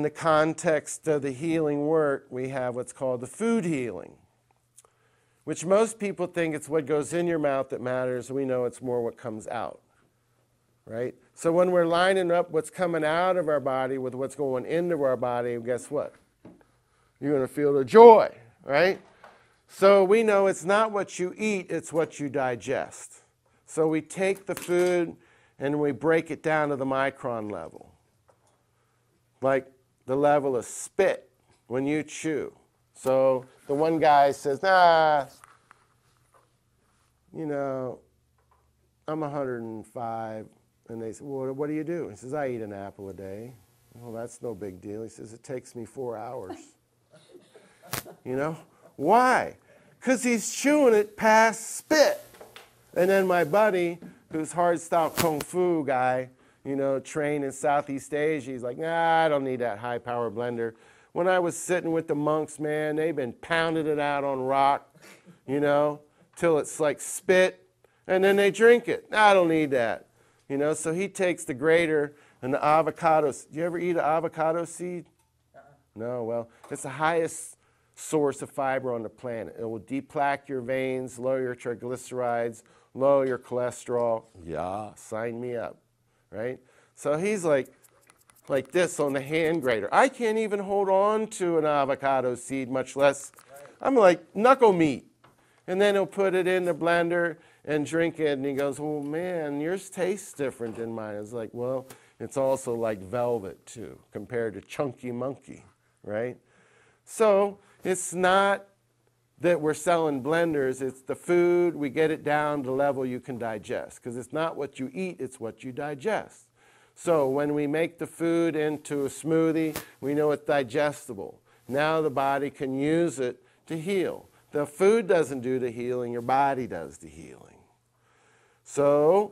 the context of the healing work, we have what's called the food healing, which most people think it's what goes in your mouth that matters. We know it's more what comes out, right? So when we're lining up what's coming out of our body with what's going into our body, guess what? You're going to feel the joy, right? So we know it's not what you eat, it's what you digest. So we take the food and we break it down to the micron level, like the level of spit when you chew. So the one guy says, you know, I'm 105. And they say, well, what do you do? He says, I eat an apple a day. Well, that's no big deal. He says, it takes me 4 hours. You know? Why? Because he's chewing it past spit. And then my buddy, who's hard-style kung fu guy, you know, trained in Southeast Asia, he's like, nah, I don't need that high-power blender. When I was sitting with the monks, man, they've been pounding it out on rock, you know, till it's like spit, and then they drink it. I don't need that. You know, so he takes the grater and the avocado. Do you ever eat an avocado seed? No, well, it's the highest source of fiber on the planet. It will deplaque your veins, lower your triglycerides, lower your cholesterol. Yeah, sign me up, right? So he's like this on the hand grater. I can't even hold on to an avocado seed, much less, I'm like knuckle meat. And then he'll put it in the blender and drink it, and he goes, well, man, yours tastes different than mine. It's like, well, it's also like velvet, too, compared to Chunky Monkey, right? So it's not that we're selling blenders. It's the food. We get it down to the level you can digest, because it's not what you eat, it's what you digest. So when we make the food into a smoothie, we know it's digestible. Now the body can use it to heal. The food doesn't do the healing, your body does the healing. So,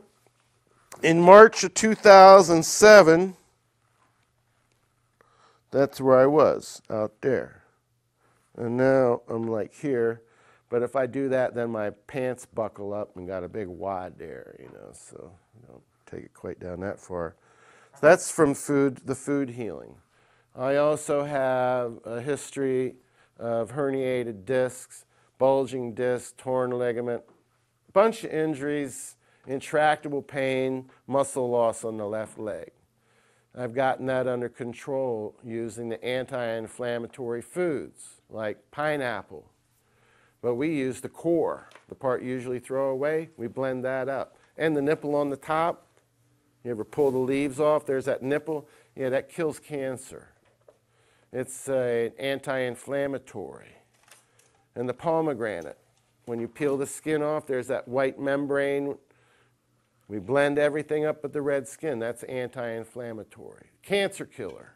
in March of 2007, that's where I was, out there. And now I'm like here, but if I do that, then my pants buckle up and got a big wad there, you know, so I don't take it quite down that far. So that's from the food healing. I also have a history of herniated discs, bulging disc, torn ligament, bunch of injuries, intractable pain, muscle loss on the left leg. I've gotten that under control using the anti-inflammatory foods like pineapple. But we use the core, the part you usually throw away, we blend that up. And the nipple on the top, you ever pull the leaves off, there's that nipple, yeah, that kills cancer. It's an anti-inflammatory. And the pomegranate, when you peel the skin off, there's that white membrane. We blend everything up with the red skin. That's anti-inflammatory. Cancer killer.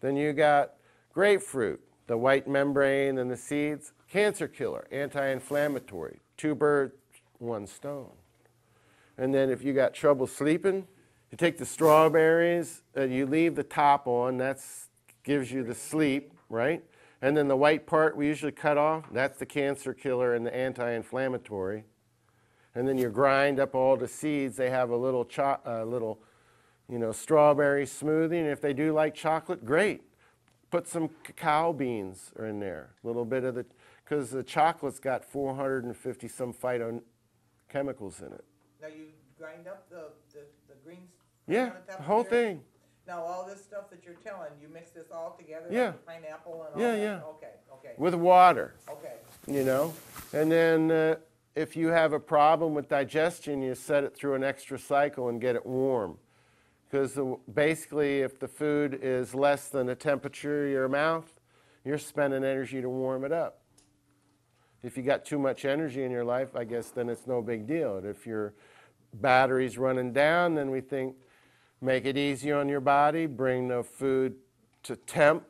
Then you got grapefruit, the white membrane and the seeds. Cancer killer, anti-inflammatory. 2 birds, 1 stone. And then if you got trouble sleeping, you take the strawberries and you leave the top on. That gives you the sleep, right? And then the white part we usually cut off, that's the cancer killer and the anti-inflammatory. And then you grind up all the seeds. They have a little, strawberry smoothie. And if they do like chocolate, great. Put some cacao beans in there. A little bit of the, because the chocolate's got 450 some phytochemicals in it. Now you grind up the greens? Yeah, the whole thing. Now all this stuff that you're telling, you mix this all together? Yeah. Like the pineapple and all Yeah, that? yeah. Okay. With water. Okay. You know? And then if you have a problem with digestion, you set it through an extra cycle and get it warm. Because basically, if the food is less than the temperature of your mouth, you're spending energy to warm it up. If you got too much energy in your life, I guess then it's no big deal. And if your battery's running down, then we think, make it easy on your body, bring the food to temp,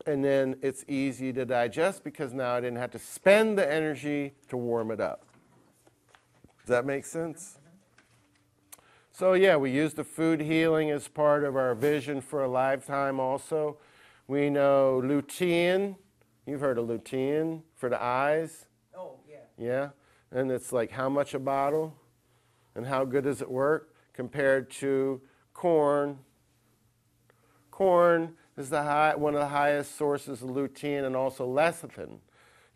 and then it's easy to digest because now I didn't have to spend the energy to warm it up. Does that make sense? So yeah, we use the food healing as part of our vision for a lifetime also. We know lutein, you've heard of lutein for the eyes. Oh, yeah. Yeah, and it's like how much a bottle and how good does it work compared to corn. Corn is one of the highest sources of lutein and also lecithin.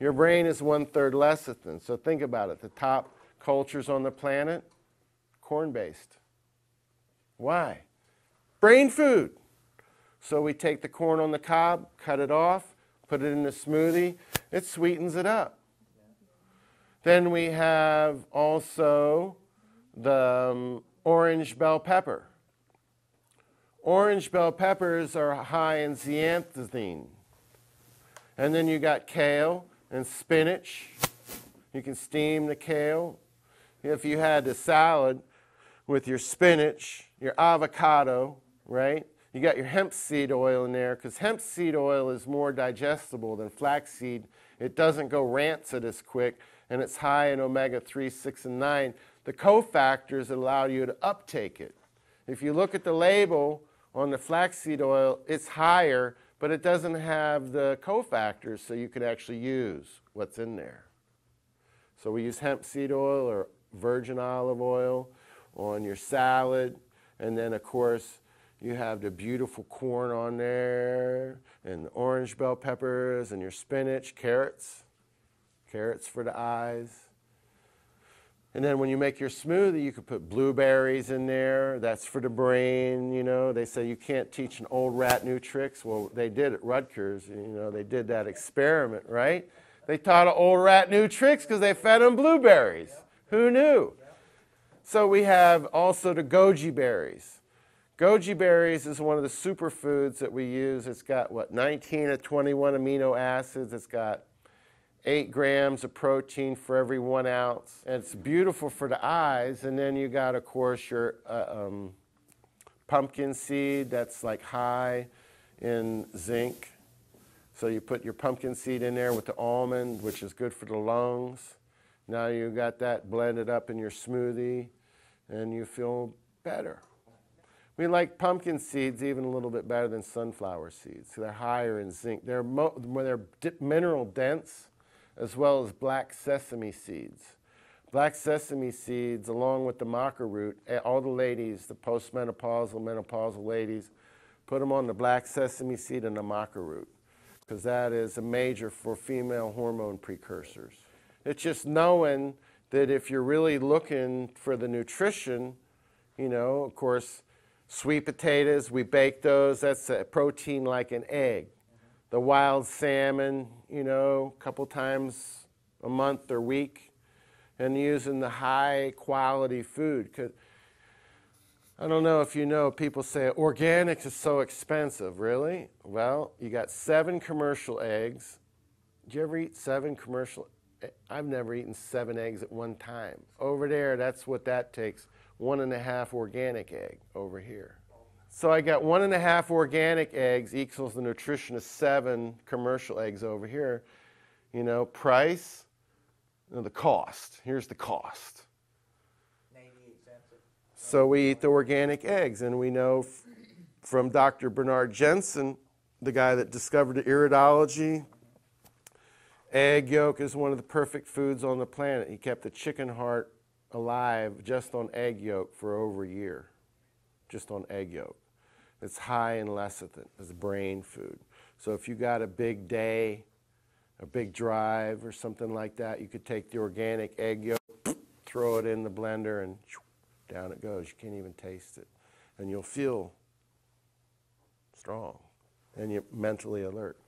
Your brain is 1/3 lecithin. So think about it. The top cultures on the planet, corn-based. Why? Brain food. So we take the corn on the cob, cut it off, put it in a smoothie. It sweetens it up. Then we have also the orange bell pepper. Orange bell peppers are high in zeaxanthin. And then you got kale and spinach. You can steam the kale. If you had a salad with your spinach, your avocado, right? You got your hemp seed oil in there, because hemp seed oil is more digestible than flaxseed. It doesn't go rancid as quick, and it's high in omega-3, 6, and 9. The cofactors that allow you to uptake it. If you look at the label on the flaxseed oil, it's higher, but it doesn't have the cofactors, so you can actually use what's in there. So we use hemp seed oil or virgin olive oil on your salad, and then of course you have the beautiful corn on there, and the orange bell peppers, and your spinach, carrots for the eyes. And then when you make your smoothie, you could put blueberries in there. That's for the brain, you know. They say you can't teach an old rat new tricks. Well, they did at Rutgers, you know. They did that experiment, right? They taught an old rat new tricks because they fed them blueberries. Who knew? So we have also the goji berries. Goji berries is one of the superfoods that we use. It's got, 19 to 21 amino acids. It's got 8 grams of protein for every 1 ounce. And it's beautiful for the eyes. And then you got, of course, your pumpkin seed that's like high in zinc. So you put your pumpkin seed in there with the almond, which is good for the lungs. Now you got that blended up in your smoothie, and you feel better. We like pumpkin seeds even a little bit better than sunflower seeds. So they're higher in zinc. They're mineral dense, as well as black sesame seeds. Black sesame seeds, along with the maca root, all the ladies, the postmenopausal, menopausal ladies, put them on the black sesame seed and the maca root, because that is a major for female hormone precursors. It's just knowing that if you're really looking for the nutrition, you know, of course, sweet potatoes, we bake those. That's a protein like an egg. The wild salmon, you know, a couple times a month or week, and using the high quality food. 'Cause I don't know if you know, people say organics is so expensive. Really? Well, you got 7 commercial eggs. Did you ever eat 7 commercial? I've never eaten 7 eggs at one time. Over there, that's what that takes. 1.5 organic egg over here. So I got 1.5 organic eggs equals the nutrition of 7 commercial eggs over here. You know, price, the cost. Here's the cost. 98 cents. So we eat the organic eggs, and we know from Dr. Bernard Jensen, the guy that discovered the iridology, egg yolk is one of the perfect foods on the planet. He kept the chicken heart alive just on egg yolk for over a year, just on egg yolk. It's high in lecithin. It's brain food. So if you got a big day, a big drive or something like that, you could take the organic egg yolk, throw it in the blender, and down it goes. You can't even taste it. And you'll feel strong, and you're mentally alert.